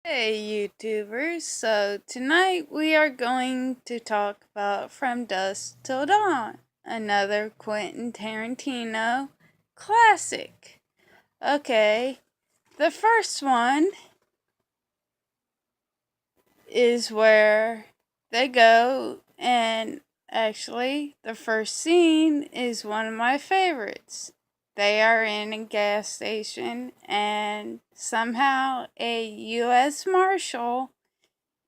Hey YouTubers, so tonight we are going to talk about From Dusk Till Dawn, another Quentin Tarantino classic. Okay, the first one is where they go, and actually, the first scene is one of my favorites. They are in a gas station, and somehow a U.S. Marshal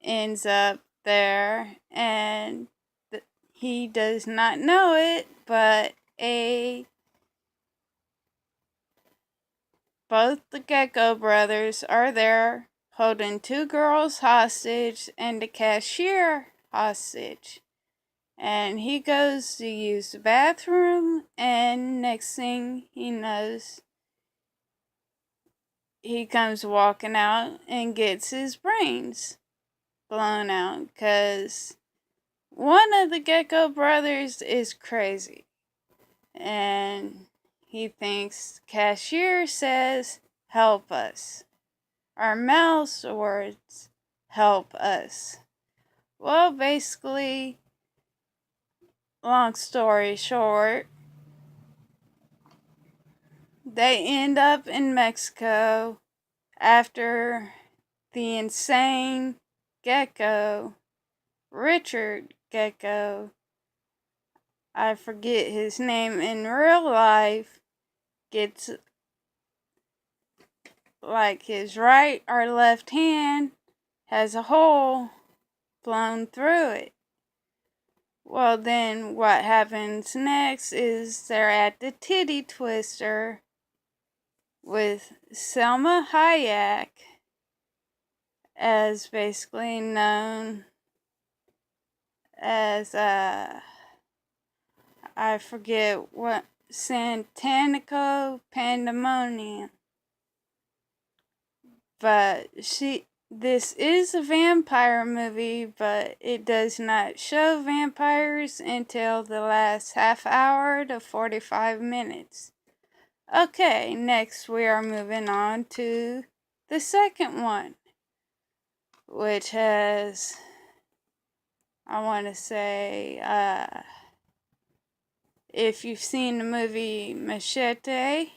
ends up there, and he does not know it, but a both the Gecko brothers are there holding two girls hostage and the cashier hostage. And he goes to use the bathroom, and next thing he knows, he comes walking out and gets his brains blown out because one of the Gecko brothers is crazy. And he thinks cashier says, help us. Our mouse words, help us. Well, basically, long story short, they end up in Mexico after the insane Gecko, Richard Gecko, I forget his name in real life, gets like his right or left hand has a hole blown through it. Well, then what happens next is they're at the Titty Twister with Selma Hayek, as basically known as I forget what, Santanico Pandemonium. But this is a vampire movie, but it does not show vampires until the last half hour to 45 minutes. Okay, next we are moving on to the second one, which has, I want to say, if you've seen the movie Machete,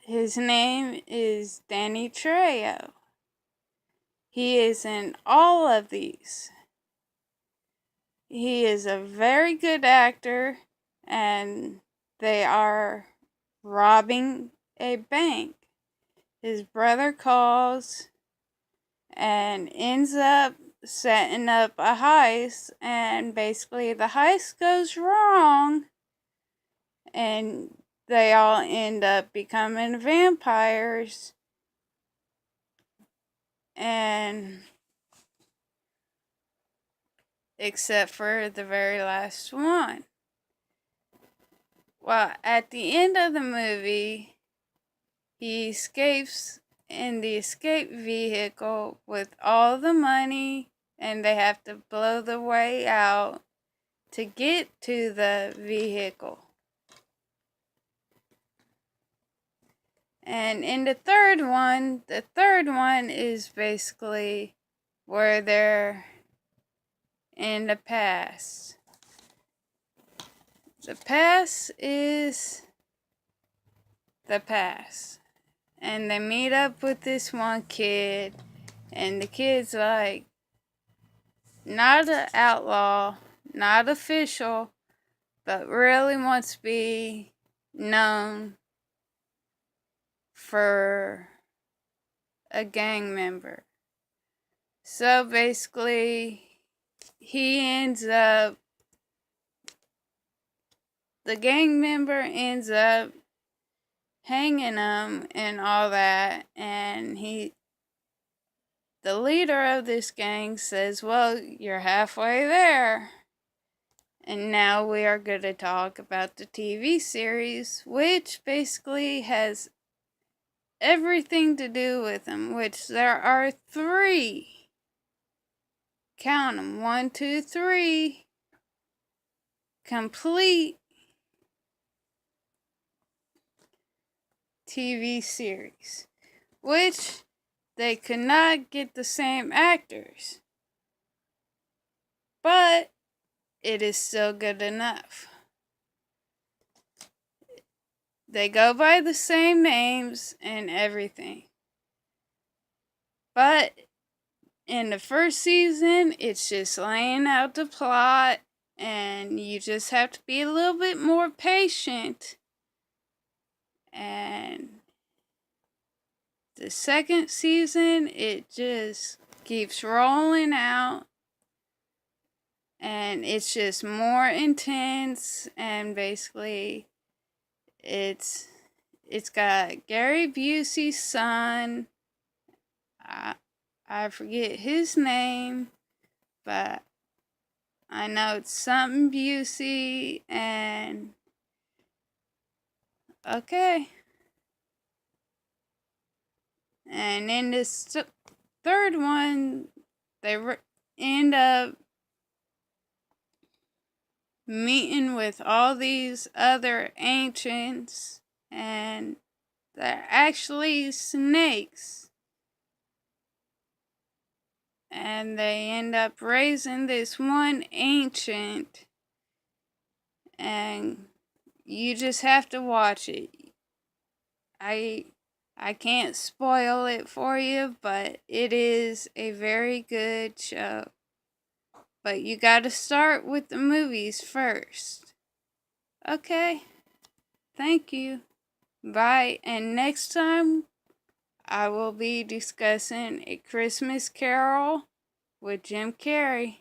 his name is Danny Trejo. He is in all of these. He is a very good actor, and they are robbing a bank. His brother calls and ends up setting up a heist, and basically the heist goes wrong, and they all end up becoming vampires. And except for the very last one. Well, at the end of the movie, he escapes in the escape vehicle with all the money, and they have to blow the way out to get to the vehicle. And in the third one is basically where they're in the past. The past is the past. And they meet up with this one kid, and the kid's like, not an outlaw, not official, but really wants to be known for a gang member. So basically, the gang member ends up hanging him and all that, and the leader of this gang says, well, you're halfway there. And now we are going to talk about the TV series, which basically has everything to do with them, which there are three. Count them, 1, 2, 3. Complete TV series, which they could not get the same actors, but it is still good enough. They go by the same names and everything, but in the first season, it's just laying out the plot, and you just have to be a little bit more patient. And the second season, it just keeps rolling out, and it's just more intense. And basically, it's got Gary Busey's son. I forget his name, but I know it's something Busey. And okay. And in this third one, they end up meeting with all these other ancients, and they're actually snakes. And they end up raising this one ancient, and you just have to watch it. I can't spoil it for you, but it is a very good show. But you gotta start with the movies first. Okay, thank you. Bye, and next time I will be discussing A Christmas Carol with Jim Carrey.